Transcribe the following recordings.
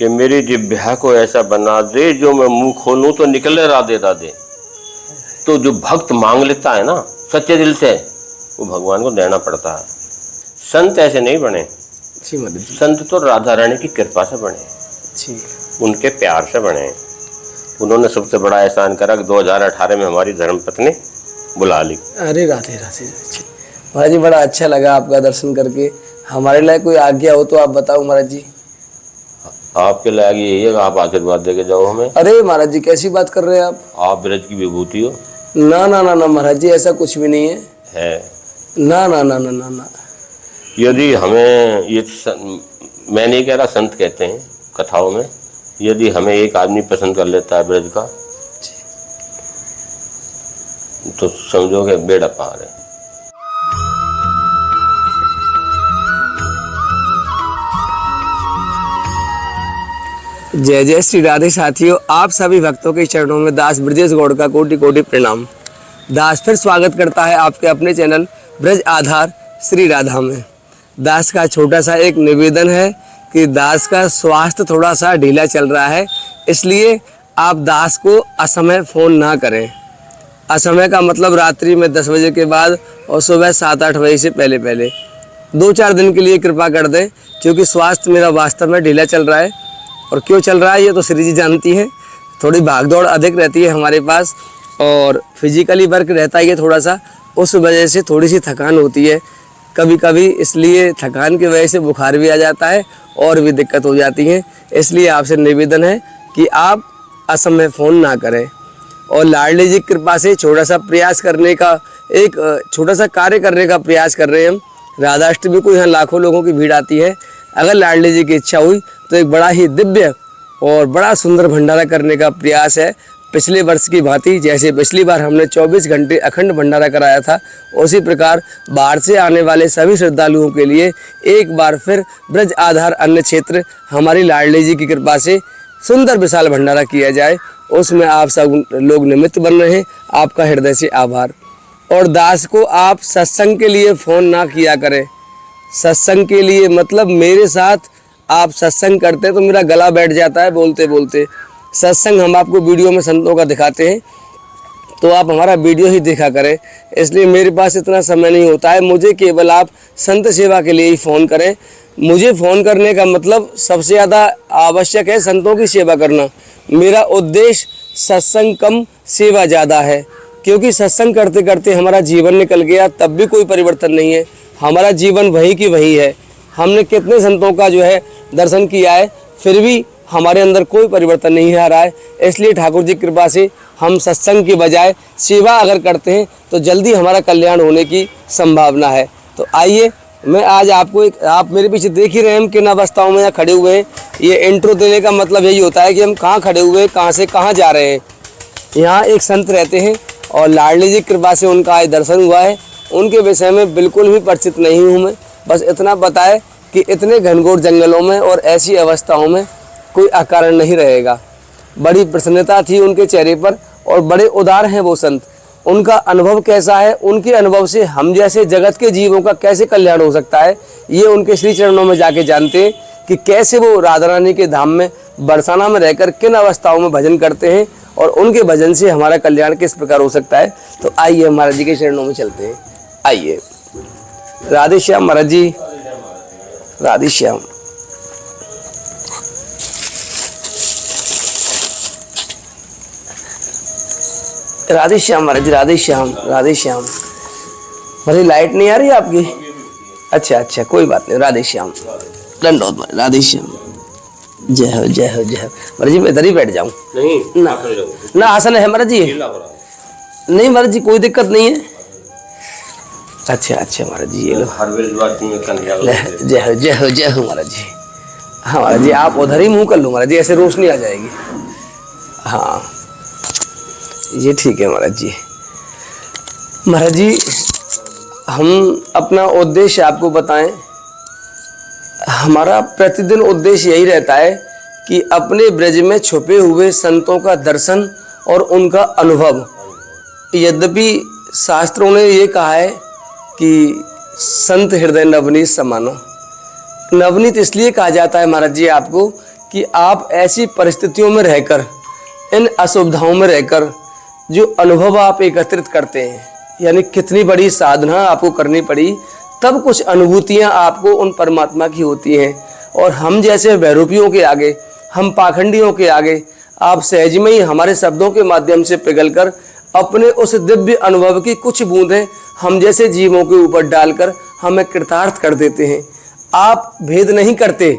कि मेरी जिह्वा को ऐसा बना दे जो मैं मुंह खोलूं तो निकले राधे राधे। तो जो भक्त मांग लेता है ना सच्चे दिल से, वो भगवान को देना पड़ता है। संत ऐसे नहीं बने, संत तो राधा रानी की कृपा से बने, उनके प्यार से बने। उन्होंने सबसे बड़ा एहसान करा कि 2018 में हमारी धर्मपत्नी बुला ली। अरे राधे राधे महाराज जी, बड़ा अच्छा लगा आपका दर्शन करके। हमारे लिए कोई आज्ञा हो तो आप बताओ महाराज जी। आपके लायक यही है, आप आशीर्वाद देके जाओ हमें। अरे महाराज जी कैसी बात कर रहे हैं आप ब्रज की विभूति हो। ना ना ना ना महाराज जी, ऐसा कुछ भी नहीं है। ना ना ना ना ना ना। यदि हमें ये मैं नहीं कह रहा, संत कहते हैं कथाओं में, यदि हमें एक आदमी पसंद कर लेता है ब्रज का तो समझो कि बेड़ा पार है। जय जय श्री राधे। साथियों, आप सभी भक्तों के चरणों में दास ब्रजेश गौड़ का कोटि कोटि प्रणाम। दास फिर स्वागत करता है आपके अपने चैनल ब्रज आधार श्री राधा में। दास का छोटा सा एक निवेदन है कि दास का स्वास्थ्य थोड़ा सा ढीला चल रहा है, इसलिए आप दास को असमय फ़ोन ना करें। असमय का मतलब रात्रि में 10 बजे के बाद और सुबह 7-8 बजे से पहले पहले 2-4 दिन के लिए कृपा कर दें, क्योंकि स्वास्थ्य मेरा वास्तव में ढीला चल रहा है। और क्यों चल रहा है ये तो श्री जी जानती हैं। थोड़ी भागदौड़ अधिक रहती है हमारे पास और फिजिकली वर्क रहता ही है थोड़ा सा, उस वजह से थोड़ी सी थकान होती है कभी कभी, इसलिए थकान की वजह से बुखार भी आ जाता है और भी दिक्कत हो जाती है। इसलिए आपसे निवेदन है कि आप असमय फ़ोन ना करें और लाडली जी की कृपा से छोटा सा प्रयास करने का, एक छोटा सा कार्य करने का प्रयास कर रहे हैं हम। राधाष्टमी को यहाँ लाखों लोगों की भीड़ आती है। अगर लाडली जी की इच्छा हुई तो एक बड़ा ही दिव्य और बड़ा सुंदर भंडारा करने का प्रयास है। पिछले वर्ष की भांति, जैसे पिछली बार हमने 24 घंटे अखंड भंडारा कराया था, उसी प्रकार बाहर से आने वाले सभी श्रद्धालुओं के लिए एक बार फिर ब्रज आधार अन्य क्षेत्र हमारी लाडली जी की कृपा से सुंदर विशाल भंडारा किया जाए। उसमें आप सब लोग निमित्त बन रहे हैं, आपका हृदय से आभार। और दास को आप सत्संग के लिए फ़ोन ना किया करें। सत्संग के लिए मतलब मेरे साथ आप सत्संग करते हैं तो मेरा गला बैठ जाता है बोलते बोलते। सत्संग हम आपको वीडियो में संतों का दिखाते हैं तो आप हमारा वीडियो ही देखा करें, इसलिए मेरे पास इतना समय नहीं होता है। मुझे केवल आप संत सेवा के लिए ही फ़ोन करें। मुझे फ़ोन करने का मतलब सबसे ज़्यादा आवश्यक है संतों की सेवा करना। मेरा उद्देश्य सत्संग कम सेवा ज़्यादा है, क्योंकि सत्संग करते करते हमारा जीवन निकल गया तब भी कोई परिवर्तन नहीं है। हमारा जीवन वही की वही है। हमने कितने संतों का जो है दर्शन किया है, फिर भी हमारे अंदर कोई परिवर्तन नहीं आ रहा है। इसलिए ठाकुर जी की कृपा से हम सत्संग की बजाय सेवा अगर करते हैं तो जल्दी हमारा कल्याण होने की संभावना है। तो आइए, मैं आज आपको आप मेरे पीछे देख ही रहे हैं किन अवस्थाओं में यहाँ खड़े हुए हैं। ये इंट्रो देने का मतलब यही होता है कि हम कहाँ खड़े हुए हैं, कहाँ से कहाँ जा रहे हैं। यहाँ एक संत रहते हैं और लाडली जी की कृपा से उनका आज दर्शन हुआ है। उनके विषय में बिल्कुल भी परिचित नहीं हूँ मैं, बस इतना पता है कि इतने घनघोर जंगलों में और ऐसी अवस्थाओं में कोई अकारण नहीं रहेगा। बड़ी प्रसन्नता थी उनके चेहरे पर और बड़े उदार हैं वो संत। उनका अनुभव कैसा है, उनके अनुभव से हम जैसे जगत के जीवों का कैसे कल्याण हो सकता है, ये उनके श्री चरणों में जाके जानते हैं कि कैसे वो राधा रानी के धाम में बरसाना में रहकर किन अवस्थाओं में भजन करते हैं और उनके भजन से हमारा कल्याण किस प्रकार हो सकता है। तो आइए महाराज जी के चरणों में चलते हैं। आइए। राधे श्याम महाराज जी, राधे श्याम। राधे श्याम महाराज जी, राधे श्याम, राधे श्याम। मेरी लाइट नहीं आ रही आपकी? अच्छा अच्छा, कोई बात नहीं। राधे श्याम, दंडोत, राधे श्याम। जय हो जय हो जय हो। महाराज जी मैं इधर ही बैठ जाऊं? नहीं ना, ना आसन है महाराज जी? नहीं महाराज जी, कोई दिक्कत नहीं है। अच्छा अच्छा महाराज जी, ये लो। जय हो जय हो जय हो महाराज जी। हाँ महाराज जी, आप उधर ही मुंह कर लो महाराज जी, ऐसे रोशनी आ जाएगी। हाँ ये ठीक है महाराज जी। महाराज जी, हम अपना उद्देश्य आपको बताएं। हमारा प्रतिदिन उद्देश्य यही रहता है कि अपने ब्रज में छुपे हुए संतों का दर्शन और उनका अनुभव। यद्यपि शास्त्रों ने ये कहा है कि संत हृदय नवनीत समाना। नवनीत इसलिए कहा जाता है महाराज जी आपको कि आप ऐसी परिस्थितियों में रहकर, इन असुविधाओं में रहकर जो अनुभव आप एकत्रित करते हैं, यानी कितनी बड़ी साधना आपको करनी पड़ी, तब कुछ अनुभूतियां आपको उन परमात्मा की होती हैं। और हम जैसे बहरूपियों के आगे, हम पाखंडियों के आगे आप सहज में ही हमारे शब्दों के माध्यम से पिघलकर अपने उस दिव्य अनुभव की कुछ बूंदें हम जैसे जीवों के ऊपर डालकर हमें कृतार्थ कर देते हैं। आप भेद नहीं करते।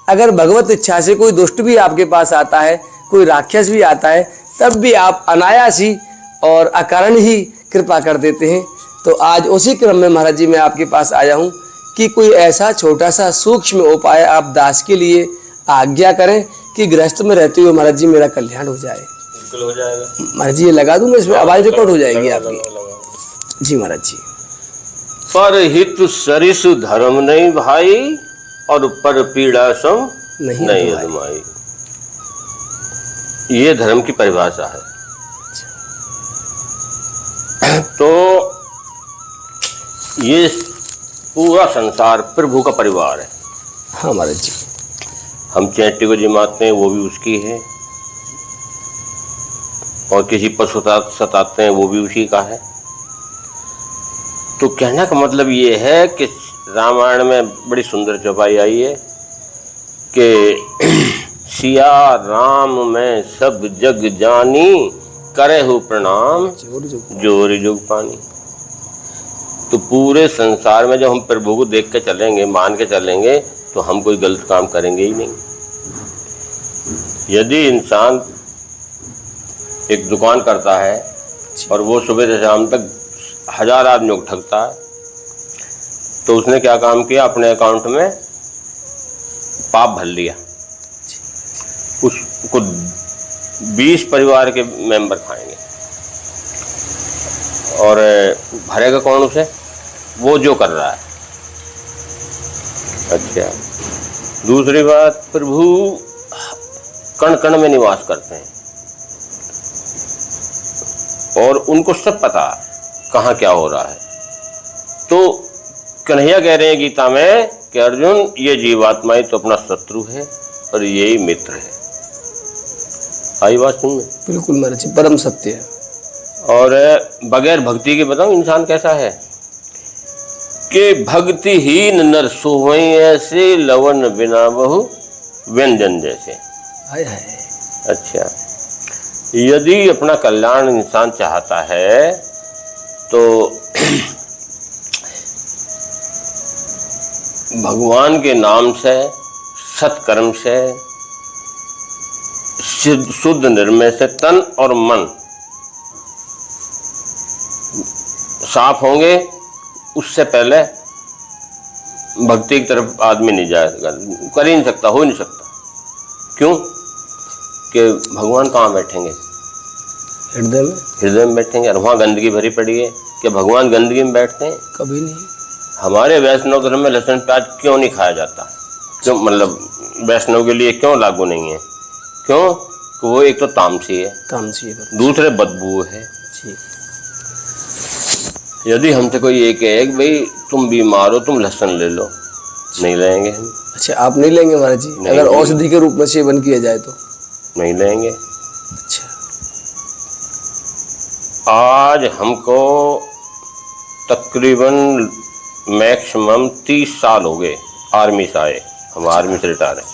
अगर भगवत इच्छा से कोई दुष्ट भी आपके पास आता है, कोई राक्षस भी आता है, तब भी आप अनायास ही और अकारण ही कृपा कर देते हैं। तो आज उसी क्रम में महाराज जी मैं आपके पास आया हूँ कि कोई ऐसा छोटा सा सूक्ष्म उपाय आप दास के लिए आज्ञा करें कि गृहस्थ में रहते हुए महाराज जी मेरा कल्याण हो जाए। बिल्कुल हो जाएगा महाराज जी ये लगा दूं मैं, इसमें आवाज रिकॉर्ड हो जाएगी आपकी। जी महाराज जी। पर हित सरिस धर्म नहीं भाई, और पर पीड़ा सम नहीं अदमाई। ये धर्म की परिभाषा है। तो ये पूरा संसार प्रभु का परिवार है। हाँ महाराज जी। हम चैटी को जिमाते हैं वो भी उसकी है, और किसी पर सताते हैं वो भी उसी का है। तो कहने का मतलब ये है कि रामायण में बड़ी सुंदर चौपाई आई है कि सिया राम में सब जग जानी, करे हो प्रणाम जोरी जोग पानी। तो पूरे संसार में जब हम प्रभु को देख के चलेंगे, मान के चलेंगे, तो हम कोई गलत काम करेंगे ही नहीं। यदि इंसान एक दुकान करता है और वो सुबह से शाम तक 1000 आदमियों को ठगता है, तो उसने क्या काम किया, अपने अकाउंट में पाप भर लिया। उसको 20 परिवार के मेंबर खाएंगे, और भरेगा कौन उसे? वो जो कर रहा है। अच्छा, दूसरी बात, प्रभु कण कण में निवास करते हैं और उनको सब पता कहाँ क्या हो रहा है। तो कन्हैया कह रहे हैं गीता में कि अर्जुन, ये जीवात्मा ही तो अपना शत्रु है और यही मित्र है। आई बात सुन में? बिल्कुल महाराज जी, परम सत्य है। और बगैर भक्ति के बताऊं इंसान कैसा है कि भक्तिहीन नर सोवई ऐसे, लवन बिना बहु व्यंजन जैसे। हाय हाय। अच्छा, यदि अपना कल्याण इंसान चाहता है तो भगवान के नाम से, सत्कर्म से, शुद्ध निर्मय से तन और मन साफ होंगे, उससे पहले भक्ति की तरफ आदमी नहीं जाएगा, कर ही नहीं सकता, हो नहीं सकता। क्यों? कि भगवान कहाँ बैठेंगे? हृदय में। हृदय में बैठेंगे, और वहाँ गंदगी भरी पड़ी है। कि भगवान गंदगी में बैठते हैं? कभी नहीं। हमारे वैष्णव धर्म में लहसुन प्याज क्यों नहीं खाया जाता? क्यों? मतलब वैष्णव के लिए क्यों लागू नहीं है? क्यों? कि वो एक तो तामसी है, दूसरे बदबू है। यदि हमसे कोई ये कहे कि भाई तुम बीमार हो, तुम लहसुन ले लो, नहीं लेंगे हम। अच्छा, आप नहीं लेंगे महाराज जी? अगर औषधि के रूप में सेवन किया जाए तो नहीं लेंगे। अच्छा, आज हमको तकरीबन मैक्सिमम 30 साल हो गए आर्मी से आए। हम आर्मी से रिटायर हैं।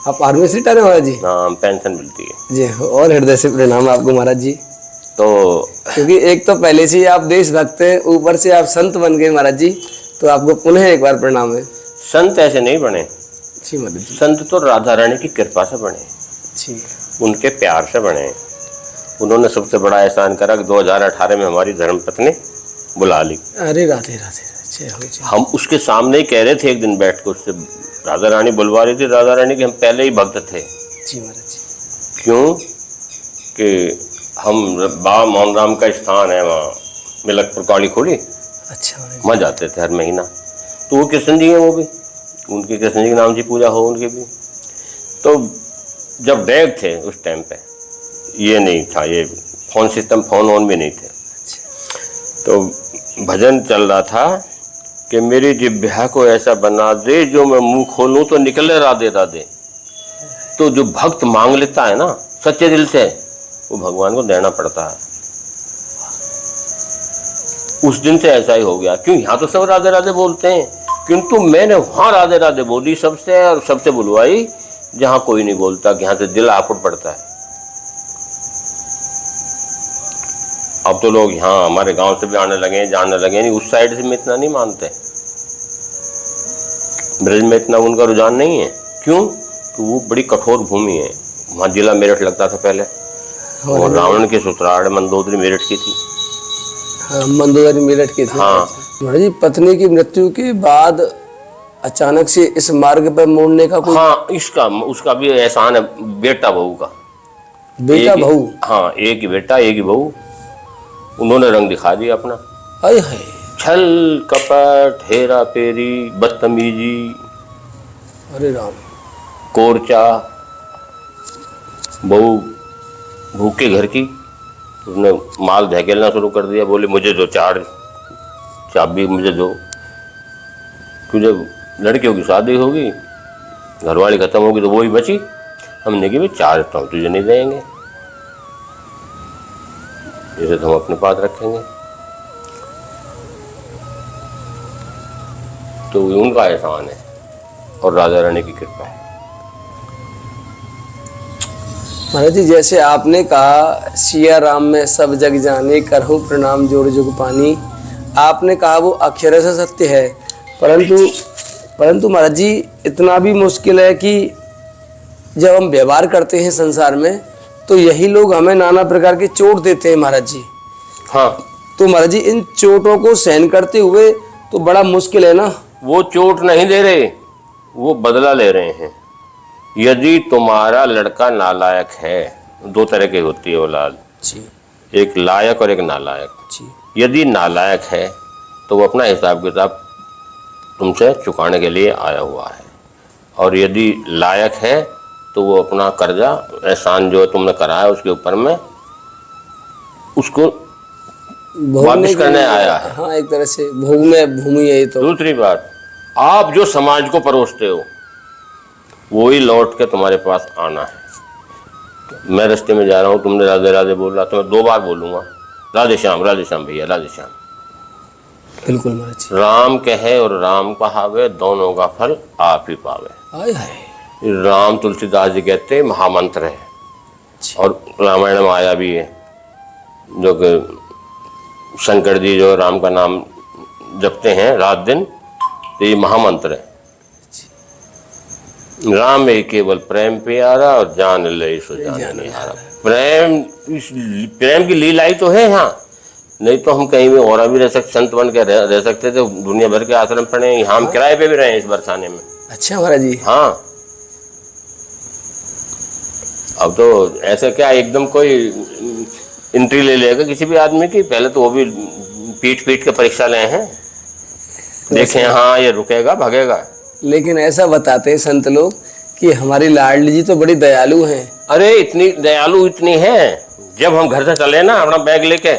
आप आर्मी से रिटायर हैं महाराज जी? हाँ, पेंशन मिलती है जी। और हृदय से प्रणाम आपको महाराज जी। तो क्योंकि एक तो पहले से ही आप देशभक्त हैं, ऊपर से आप संत बन गए महाराज जी, तो आपको पुनः एक बार प्रणाम है। संत ऐसे नहीं बने जी महाराज जी। संत तो राधा रानी की कृपा से बने जी, उनके प्यार से बने। उन्होंने सबसे बड़ा एहसान करा कि 2018 में हमारी धर्मपत्नी बुला ली। अरे राधे राधे। हम उसके सामने ही कह रहे थे एक दिन बैठ कर, उससे राधा रानी बुलवा रही थी राधा रानी के, हम पहले ही भक्त थे। जी महाराज जी। क्यों? कि हम बाबा मोहन राम का स्थान है वहाँ मिलकपुर काली खोली। अच्छा, वहाँ जाते थे हर महीना। तो वो कृष्ण जी हैं, वो भी उनकी कृष्ण जी के नाम से पूजा हो उनकी भी। तो जब डेग थे उस टाइम पे ये नहीं था, ये फोन सिस्टम, फोन ऑन भी नहीं थे। तो भजन चल रहा था कि मेरी जिब्हा को ऐसा बना दे, जो मैं मुंह खोलूं तो निकले राधे राधे। तो जो भक्त मांग लेता है ना सच्चे दिल से, वो भगवान को देना पड़ता है। उस दिन से ऐसा ही हो गया। क्यों, यहाँ तो सब राधे राधे बोलते हैं, किंतु मैंने वहां राधे राधे बोली सबसे, और सबसे बुलवाई जहां कोई नहीं बोलता, यहाँ से दिल आपुट पड़ता है। अब तो लोग यहाँ हमारे गांव से भी आने लगे, जानने लगे, नहीं उस साइड से में इतना नहीं मानते, ब्रज में इतना उनका रुझान नहीं है। क्यों, तो वो बड़ी कठोर भूमि है। वहाँ जिला मेरठ लगता था पहले, और रावण की ससुराल मंदोदरी मेरठ की थी। हाँ, मंदोदरी मेरठ की थी। हाँ। महाराज जी, पत्नी की मृत्यु के बाद अचानक से इस मार्ग पर मोड़ने का कोई? हाँ, इसका उसका भी एहसान है बेटा बहू का। बेटा बहू? हाँ, एक ही बेटा एक ही बहू। उन्होंने रंग दिखा दिया अपना। हाय हाय। छल कपट, हेरा फेरी, बदतमीजी, अरे राम। कोरचा। बहू भूखे घर की, उसने माल धकेलना शुरू कर दिया। बोले मुझे दो, चार चाबी मुझे दो। तो जब लड़कियों की शादी होगी, घरवाली खत्म होगी, तो वो ही बची। हमने कहा भाई चार तो तुझे नहीं देंगे, इसे तो हम अपने पास रखेंगे। तो उनका एहसान है और राजा रानी की कृपा है। महाराज जी, जैसे आपने कहा सिया राम में सब जग जाने, करहूं प्रणाम जोड़ जुग पानी, आपने कहा वो अक्षर से सत्य है, परंतु महाराज जी इतना भी मुश्किल है कि जब हम व्यवहार करते हैं संसार में, तो यही लोग हमें नाना प्रकार के चोट देते हैं महाराज जी। हाँ, तो महाराज जी इन चोटों को सहन करते हुए तो बड़ा मुश्किल है ना। वो चोट नहीं दे रहे, वो बदला ले रहे हैं। यदि तुम्हारा लड़का नालायक है, दो तरह की होती है औलाद जी, एक लायक और एक नालायक जी। यदि नालायक है तो वो अपना हिसाब किताब तुमसे चुकाने के लिए आया हुआ है, और यदि लायक है तो वो अपना कर्जा एहसान जो तुमने कराया उसके ऊपर में उसको वापस करने आया है। हाँ, एक तरह से भोग में भूमि है ये तो। दूसरी बात, आप जो समाज को परोसते हो वो ही लौट के तुम्हारे पास आना है। मैं रास्ते में जा रहा हूँ, तुमने राधे राधे बोला तो मैं 2 बार बोलूँगा राधे श्याम भैया, राधे श्याम। बिल्कुल महाराज जी। राम कहे और राम कहावे, दोनों का फल आप ही पावे। हाय हाय। राम तुलसीदास जी कहते महामंत्र है, और रामायण में आया भी है, जो कि शंकर जी जो राम का नाम जपते हैं रात दिन, तो ये महामंत्र है। राम में केवल प्रेम प्यारा, और जान ले सो जान निहारा। प्रेम की लीला ही तो है यहाँ, नहीं तो हम कहीं भी और भी रह सकते, संत बन के रह सकते थे, दुनिया भर के आश्रम पड़े। यहाँ हम किराए पे भी रहे इस बरसाने में। अच्छा महाराज जी। हाँ, अब तो ऐसा क्या एकदम कोई एंट्री ले लेगा किसी भी आदमी की, पहले तो वो भी पीट के परीक्षा ले हैं, देखें हाँ ये रुकेगा भागेगा। लेकिन ऐसा बताते हैं संत लोग कि हमारी लाडली जी तो बड़ी दयालु हैं। अरे इतनी दयालु इतनी है, जब हम घर से चले ना अपना बैग लेके,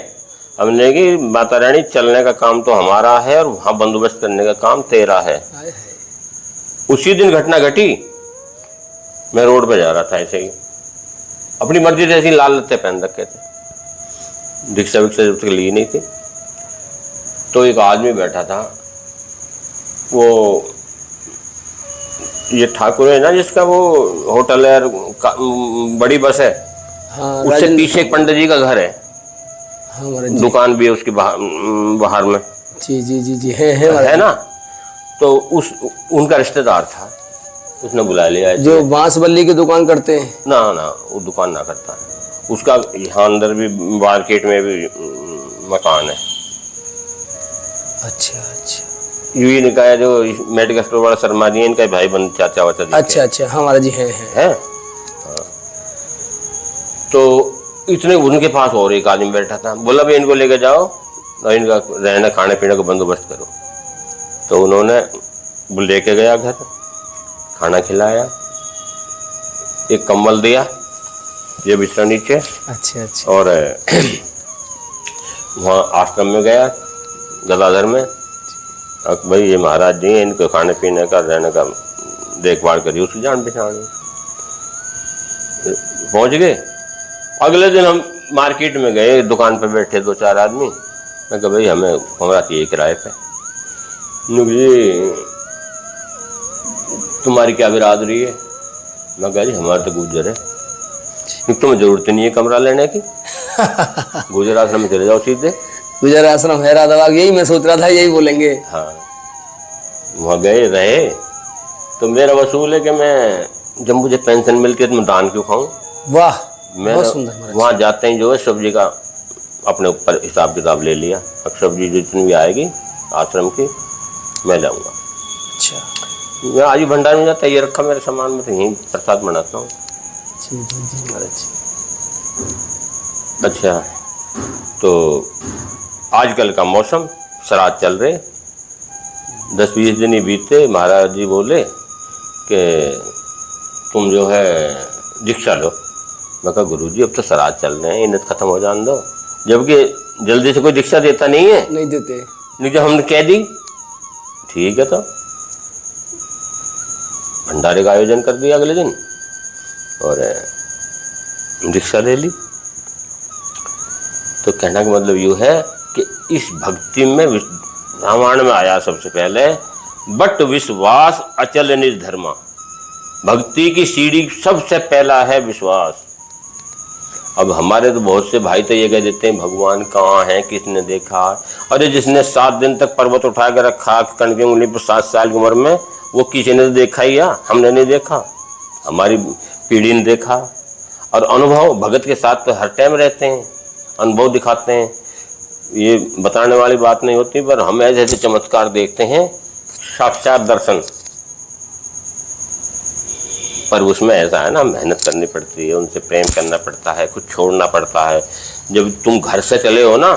हमने कि माता रानी चलने का काम तो हमारा है और वहाँ बंदोबस्त करने का काम तेरा है। उसी दिन घटना घटी, मैं रोड पे जा रहा था ऐसे ही, अपनी मर्जी से ऐसी लाल लत्ते पहन रखे थे, रिक्शा विक्शा जब तक ली नहीं थी। तो एक आदमी बैठा था, वो ये ठाकुर है ना जिसका वो होटल है, बड़ी बस है, हाँ, उससे पीछे एक पंडित जी का घर है। हाँ महाराज जी। दुकान भी है उसकी बाहर में। जी जी जी जी है ना। तो उनका रिश्तेदार था, उसने बुला लिया। जो बांसबल्ली की दुकान करते हैं? ना वो दुकान ना करता, उसका यहाँ अंदर भी मार्केट में भी मकान है। अच्छा अच्छा। यूं निकाय जो मेडिकल स्टोर वाला शर्मा जी, इनका भाई बंद चाचा वाचा। अच्छा अच्छा, हाँ महाराज जी है। हाँ। तो इतने उनके पास और एक आदमी बैठा था, बोला भी इनको लेके जाओ और इनका रहने खाने पीने का बंदोबस्त करो। तो उन्होंने लेके गया घर, खाना खिलाया, एक कंबल दिया, ये बिस्तर नीचे। अच्छा अच्छा। और वहाँ आश्रम में गया गदाधर में, भाई ये महाराज जी हैं, इनको खाने पीने का रहने का देखभाल करिए, उसकी जान पहचान। पहुंच गए। अगले दिन हम मार्केट में गए, दुकान पे बैठे 2-4 आदमी। मैं कहा भाई हमें कमरा चाहिए किराए पे। ये तुम्हारी क्या बिरादरी है? मैं कहा जी हमारा तो गुजर है। तुम्हें जरूरत नहीं है कमरा लेने की, गुजर आश्रम में चले जाओ सीधे। गुजर आश्रम है राधाबाग, यही मैं सोच रहा था, यही बोलेंगे। हाँ, वहाँ गए रहे तो मेरा वसूल है कि मैं जब मुझे पेंशन मिलती है तो मैं दान क्यों खाऊं। वाह, मैं बहुत सुंदर। वहाँ जाते ही जो है सब्जी का अपने ऊपर हिसाब किताब ले लिया। अब सब्जी जितनी भी आएगी आश्रम की मैं लाऊंगा। अच्छा, मैं आज भंडार में जाता ये रखा मेरे सामान में, तो यहीं प्रसाद बनाता हूँ। जी जी जी महाराज जी। अच्छा, तो आजकल का मौसम, श्राद्ध चल रहे, 10-20 दिन ही बीते। महाराज जी बोले कि तुम जो है दीक्षा लो। मैं कहा गुरु जी अब तो श्राद्ध चल रहे हैं, इन्हें खत्म हो जाने दो। जबकि जल्दी से कोई दीक्षा देता नहीं है, नहीं देते। लेकिन हमने कह दी ठीक है, तो भंडारे का आयोजन कर दिया अगले दिन और दीक्षा ले ली। तो कहने का मतलब यूँ है कि इस भक्ति में रामायण में आया सबसे पहले, बट विश्वास अचल निज धर्मा। भक्ति की सीढ़ी सबसे पहला है विश्वास। अब हमारे तो बहुत से भाई तो ये कह देते हैं भगवान कहाँ है, किसने देखा। अरे जिसने 7 दिन तक पर्वत उठा कर रखा कण की उंगली पर 7 साल की उम्र में, वो किसी ने तो देखा ही या हमने नहीं देखा, हमारी पीढ़ी ने देखा। और अनुभव भगत के साथ तो हर टाइम रहते हैं, अनुभव दिखाते हैं। ये बताने वाली बात नहीं होती, पर हम ऐसे ऐसे चमत्कार देखते हैं, साक्षात दर्शन। पर उसमें ऐसा है ना, मेहनत करनी पड़ती है, उनसे प्रेम करना पड़ता है, कुछ छोड़ना पड़ता है। जब तुम घर से चले हो ना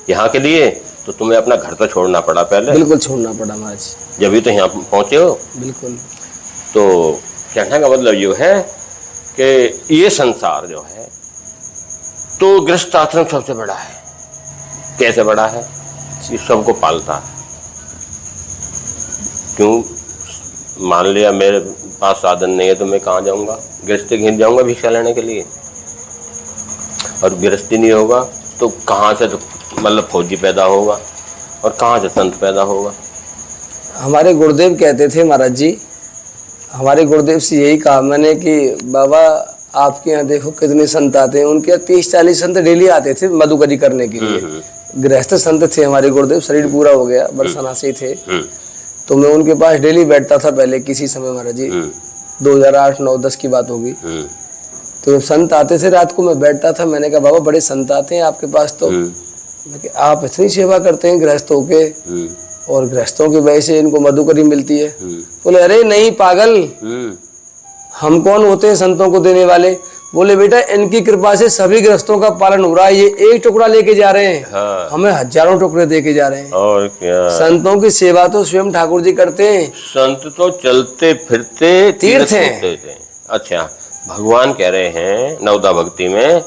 यहाँ के लिए, तो तुम्हें अपना घर तो छोड़ना पड़ा पहले। बिल्कुल छोड़ना पड़ा महाराज, जब भी तो यहाँ पहुँचे हो। बिल्कुल। तो कहने का मतलब ये है कि ये संसार जो है तो गृहस्थ आश्रम सबसे बड़ा है। कैसे बड़ा है? ये सबको पालता है। क्यों? मान लिया मेरे पास साधन नहीं है तो मैं कहाँ जाऊँगा? गृहस्थी घिर जाऊँगा भिक्षा लेने के लिए। और गृहस्थी नहीं होगा तो कहाँ से तो मतलब फौजी पैदा होगा और कहाँ से संत पैदा होगा। हमारे गुरुदेव कहते थे महाराज जी, हमारे गुरुदेव से यही कहा मैंने कि बाबा आपके यहाँ देखो कितने संत आते हैं। उनके यहाँ 30-40 संत डेली आते थे मधुकरी करने के लिए। गृहस्थ संत थे हमारे गुरुदेव, शरीर पूरा हो गया, बरसाना से थे। तो मैं उनके पास डेली बैठता था पहले किसी समय महाराज जी, 2008, 9, 10 की बात होगी। तो जब संत आते थे रात को मैं बैठता था। मैंने कहा बाबा बड़े संत आते हैं आपके पास, तो आप इतनी सेवा करते हैं गृहस्थों के, और गृहस्थों की वजह से इनको मधुकरी मिलती है। बोले अरे नहीं पागल, हम कौन होते हैं संतों को देने वाले। बोले बेटा इनकी कृपा से सभी गृहस्थों का पालन हो रहा है। ये एक टुकड़ा लेके जा रहे हैं, हाँ। हमें हजारों टुकड़े देके जा रहे हैं। और क्या, संतों की सेवा तो स्वयं ठाकुर जी करते हैं। संत तो चलते फिरते तीर्थ हैं। अच्छा, भगवान कह रहे हैं नवदा भक्ति में,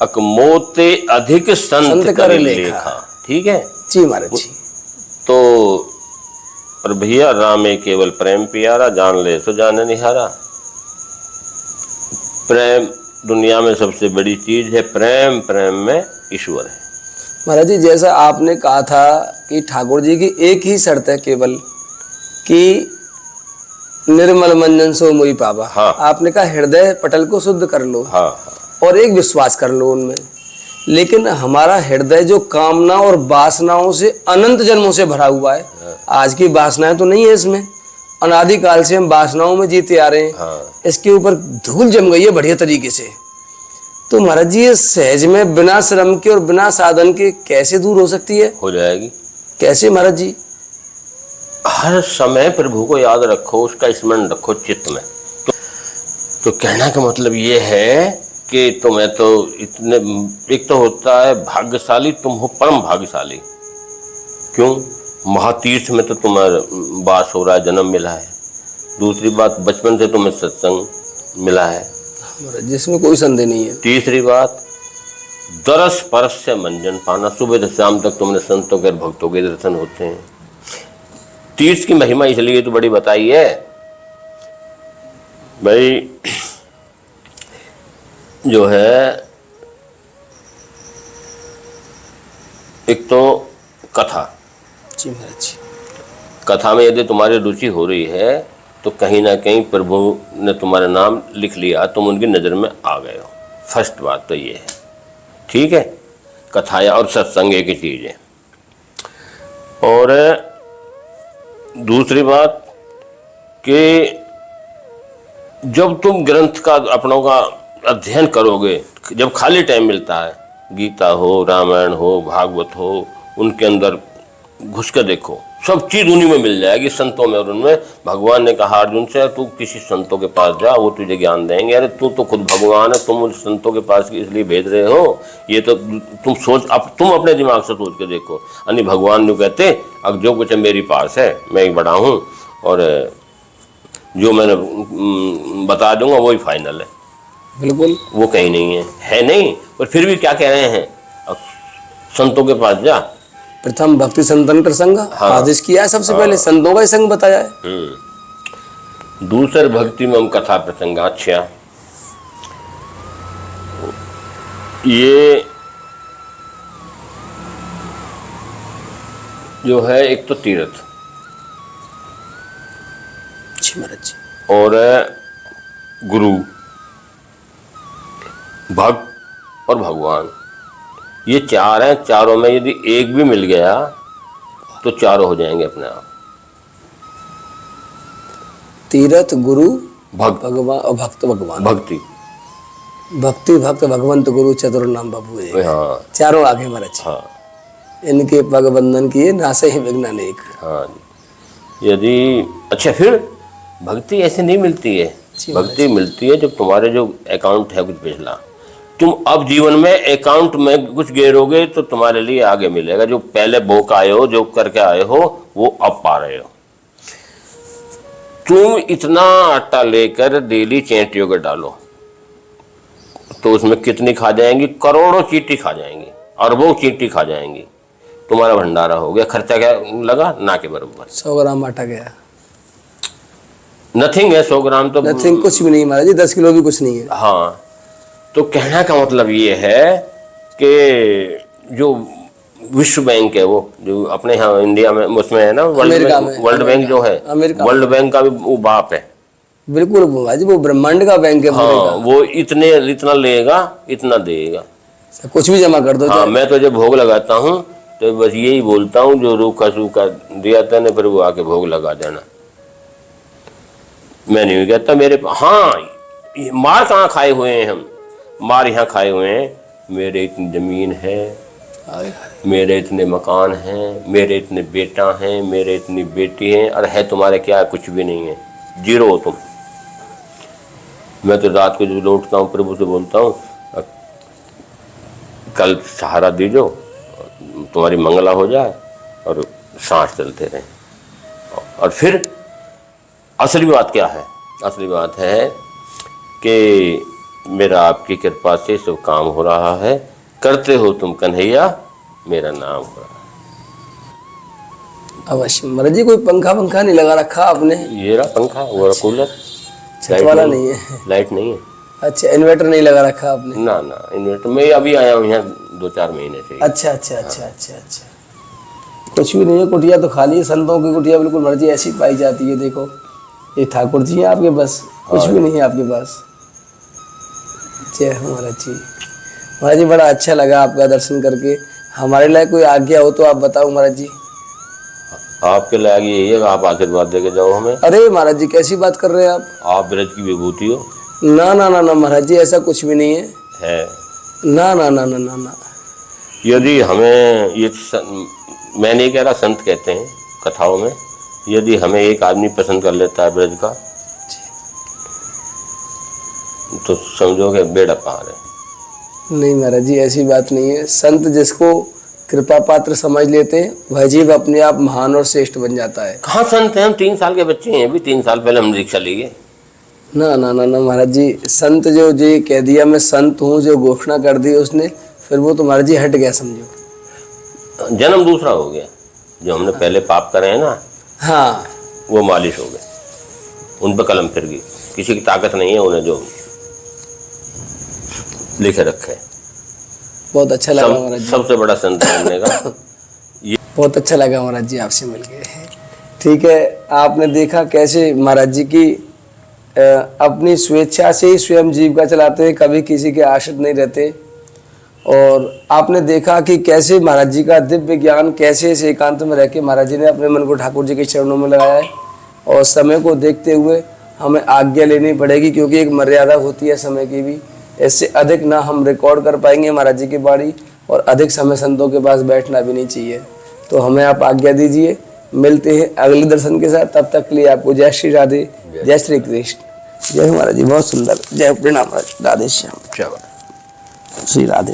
अकमोते अधिक संत कर लेखा। ठीक है जी महाराज जी। तो पर भैया राम है केवल प्रेम प्यारा, जान ले तो जाने निहारा। प्रेम दुनिया में सबसे बड़ी चीज है, प्रेम, प्रेम में ईश्वर है। महाराज जी जैसा आपने कहा था कि ठाकुर जी की एक ही शर्त है केवल कि निर्मल मंजन सो मोहि पावा। हाँ। आपने कहा हृदय पटल को शुद्ध कर लो। हाँ। और एक विश्वास कर लो उनमें। लेकिन हमारा हृदय जो कामना और वासनाओं से अनंत जन्मों से भरा हुआ है। हाँ। आज की वासनाएं तो नहीं है इसमें, अनादिकाल से हम वासनाओं में जीते आ रहे हैं। हाँ। इसके ऊपर धूल जम गई है बढ़िया तरीके से। तो महाराज जी ये सहज में बिना श्रम के और बिना साधन के कैसे दूर हो सकती है? हो जाएगी। कैसे महाराज जी? हर समय प्रभु को याद रखो, उसका स्मरण रखो चित्त में। तो कहना का मतलब ये है कि तुम्हें तो इतने, एक तो होता है भाग्यशाली, तुम हो परम भाग्यशाली। क्यों? महातीर्थ में तो तुम्हारा वास हो रहा है, जन्म मिला है। दूसरी बात बचपन से तुम्हें सत्संग मिला है, जिसमें कोई संदेह नहीं है। तीसरी बात दरस परस से मंजन पाना, सुबह से शाम तक तुमने संतों के भक्तों के दर्शन होते हैं। तीर्थ की महिमा इसलिए तो बड़ी बताई है भाई। जो है एक तो कथा, जी महाराज जी। कथा में यदि तुम्हारी रुचि हो रही है तो कहीं ना कहीं प्रभु ने तुम्हारा नाम लिख लिया, तुम उनकी नज़र में आ गए हो। फर्स्ट बात तो ये है, ठीक है। कथाया और सत्संग एक ही चीज़ है। और दूसरी बात कि जब तुम ग्रंथ का अपनों का अध्ययन करोगे, जब खाली टाइम मिलता है, गीता हो, रामायण हो, भागवत हो, उनके अंदर घुस के देखो, सब चीज़ उन्हीं में मिल जाएगी, संतों में। और उनमें भगवान ने कहा अर्जुन से, तू किसी संतों के पास जा, वो तुझे ज्ञान देंगे। अरे तू तो खुद भगवान है, तुम उन संतों के पास इसलिए भेज रहे हो? ये तो तुम सोच, अब तुम अपने दिमाग से सोच के देखो। यानी भगवान जो कहते, अब जो कुछ मेरे पास है मैं एक बड़ा हूँ, और जो मैंने बता दूंगा वही फाइनल है। बिल्कुल, वो कहीं नहीं है नहीं। और फिर भी क्या कह रहे हैं, अब संतों के पास जा। प्रथम भक्ति संतन कर संग, हाँ। आदेश किया है सबसे पहले, संतों का ही संग बताया है। दूसरे भक्ति में हम कथा प्रसंग। अच्छा, ये जो है एक तो तीर्थ जी महाराज जी, और गुरु, भक्त और भगवान, ये चार हैं। चारों में यदि एक भी मिल गया तो चारों हो जाएंगे अपने आप। तीर्थ, गुरु, भक्त, भगवान और भक्त भगवान। भक्ति, भक्ति, भक्त, भगवंत, गुरु, चतुर नाम बाबू है। हाँ चारों आगे महाराज। हाँ इनके पग बंधन किए, नासे ही विघ्न अनेक। हाँ। यदि अच्छा, फिर भक्ति ऐसे नहीं मिलती है। भक्ति मिलती है जब तुम्हारे जो अकाउंट है कुछ पिछला, तुम अब जीवन में अकाउंट में कुछ गेरोगे तो तुम्हारे लिए आगे मिलेगा। जो पहले भोग आए हो, जो करके आए हो, वो अब पा रहे हो। तुम इतना आटा लेकर डेली चैंटियों को डालो तो उसमें कितनी खा जाएंगी? करोड़ों चींटी खा जाएंगी, अरबों चींटी खा जाएंगी। तुम्हारा भंडारा हो गया। खर्चा क्या लगा? ना के बराबर। 100 ग्राम आटा गया, नथिंग है। 100 ग्राम तो नथिंग, कुछ भी नहीं महाराज जी। 10 किलो भी कुछ नहीं है। हाँ, तो कहना का मतलब ये है कि जो विश्व बैंक है, वो जो अपने यहाँ इंडिया में उसमें है ना, वर्ल्ड बैंक जो है, वर्ल्ड बैंक का भी वो बाप है। बिल्कुल महाराज जी, वो ब्रह्मांड का बैंक है। हाँ, वो इतना लेगा, इतना देगा। कुछ भी जमा कर दो। हाँ, मैं तो जब भोग लगाता हूँ तो बस यही बोलता हूँ, जो रूखा सूखा दिया था ना, फिर वो आके भोग लगा देना। मैं नहीं कहता मेरे, हाँ, मार कहाँ खाए हुए हैं हम? मार यहाँ खाए हुए हैं। मेरे इतनी जमीन है, मेरे इतने मकान हैं, मेरे इतने बेटा हैं, मेरे इतनी बेटी हैं, और है तुम्हारे क्या? कुछ भी नहीं है, जीरो हो तुम। मैं तो रात को जो लौटता हूँ प्रभु से बोलता हूँ, कल सहारा दीजो, तुम्हारी मंगला हो जाए और सांस चलते रहे। और फिर असली बात क्या है? असली बात है कि मेरा आपकी कृपा से सब काम हो रहा है, करते हो तुम कन्हैया, मेरा नाम हो रहा है। अवश्य महाराज जी। कोई पंखा नहीं लगा रखा आपने? ये रहा पंखा, वो रहा कूलर। छत वाला नहीं है? लाइट नहीं है। अच्छा, इन्वर्टर नहीं लगा रखा आपने? ना ना, इन्वर्टर में अभी आया हूँ यहाँ 2-4 महीने से। अच्छा अच्छा अच्छा अच्छा अच्छा। कुछ भी नहीं है, कुटिया तो खाली है। संतों की कुटिया बिल्कुल मर्जी ऐसी पाई जाती है। देखो, ये ठाकुर जी है आपके, बस कुछ भी नहीं है आपके पास। जय हो महाराज जी। महाराज जी, बड़ा अच्छा लगा आपका दर्शन करके। हमारे लिए कोई आज्ञा हो तो आप बताओ महाराज जी। आपके लायक यही है कि आप आशीर्वाद दे के जाओ हमें। अरे महाराज जी, कैसी बात कर रहे हैं आप ब्रज की विभूति हो। ना ना ना ना महाराज जी, ऐसा कुछ भी नहीं है। ना ना ना ना ना ना। यदि हमें ये मैं नहीं कह रहा, संत कहते हैं कथाओं में, यदि हमें एक आदमी पसंद कर लेता है ब्रज का, तो समझो कि बेड़ा पार है। नहीं महाराज जी, ऐसी बात नहीं है। संत जिसको कृपा पात्र समझ लेते हैं, वह जीव अपने आप महान और श्रेष्ठ बन जाता है। कहाँ संत हैं? हम 3 साल के बच्चे हैं। अभी 3 साल पहले हम दीक्षा लिए। ना ना ना ना महाराज जी, संत जो जी कह दिया मैं संत हूँ, जो घोषणा कर दी उसने, फिर वो तो महाराज जी हट गया समझो। जन्म दूसरा हो गया। जो हमने पहले पाप करे हैं ना, हाँ, वो मालिश हो गए, उन पर कलम फिर गई। किसी की ताकत नहीं है उन्हें जो लिखे रखे। बहुत अच्छा लगा महाराज जी, सबसे बड़ा संत बनने का बहुत अच्छा लगा महाराज जी आपसे मिलके। ठीक है, आपने देखा कैसे महाराज जी की अपनी स्वेच्छा से ही स्वयं जीविका चलाते हैं, कभी किसी के आश्रित नहीं रहते। और आपने देखा कि कैसे महाराज जी का दिव्य ज्ञान कैसे इस एकांत में रह के महाराज जी ने अपने मन को ठाकुर जी के चरणों में लगाया है। और समय को देखते हुए हमें आज्ञा लेनी पड़ेगी, क्योंकि एक मर्यादा होती है समय की भी। इससे अधिक ना हम रिकॉर्ड कर पाएंगे महाराज जी की बाणी, और अधिक समय संतों के पास बैठना भी नहीं चाहिए। तो हमें आप आज्ञा दीजिए, मिलते हैं अगले दर्शन के साथ। तब तक के लिए आपको जय श्री राधे, जय श्री कृष्ण, जय महाराज जी। बहुत सुंदर, जय प्रणाम महाराज, राधे श्याम, श्री राधे।